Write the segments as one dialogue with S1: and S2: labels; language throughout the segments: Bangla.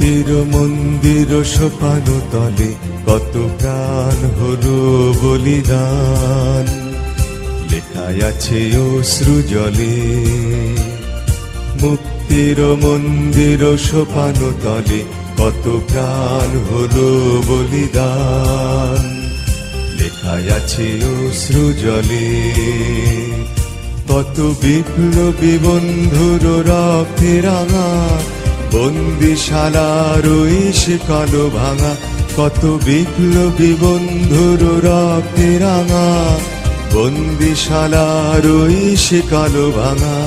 S1: মুক্তির মন্দির সোপান তলে কত প্রাণ হলো বলিদান, লেখায় আছে অশ্রু জলে। মুক্তির মন্দির সোপান তলে কত প্রাণ হলো বলিদান, লেখায় আছে অশ্রু জলে। কত বিপ্লবী বন্ধুর রক্তে রাঙা বন্দিশালার ওই কালো ভাঙা, কত বিপ্লবী বন্ধুর রক্তে রাঙা বন্দিশালার ওই কালো ভাঙা।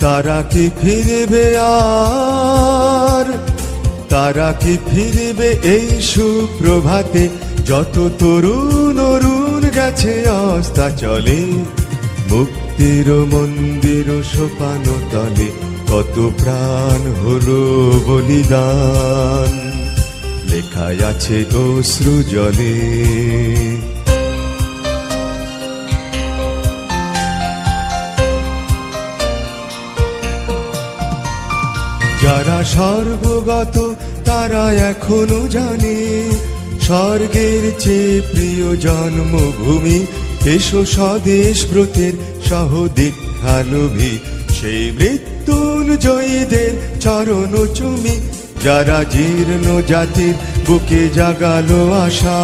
S1: তারা কি ফিরবে আর, তারা কি ফিরবে এই সুপ্রভাতে, যত তরুণ অরুণ গেছে অস্তাচলে। মুক্তির মন্দির সোপান তলে কত প্রাণ হলো বলিদান, লেখায় আছে অশ্রু জলে। যারা স্বর্গগত তারা এখনো জানে স্বর্গের চেয়ে প্রিয় জন্মভূমি। এসো স্বদেশ ব্রতের সহদীক্ষালোভী সেই মৃত্যুঞ্জয়ীদের চরণ চুমি। যারা জীর্ণ জাতির বুকে জাগালো আশা,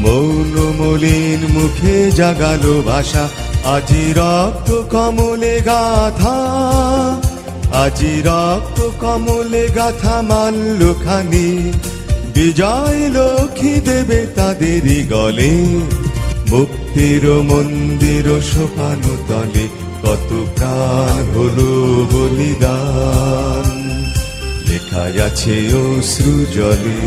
S1: মৌন মলিন মুখে জাগালো ভাষা। আজি রক্ত কমলে গাথা, আজি রক্ত কমলে গাথা মাল্যখানি, বিজয় লক্ষ্মী দেবে তাদেরই গলে। মুক্তির মন্দির সোপান তলে কত প্রাণ হলো বলিদান, লেখায় আছে অশ্রু জলে।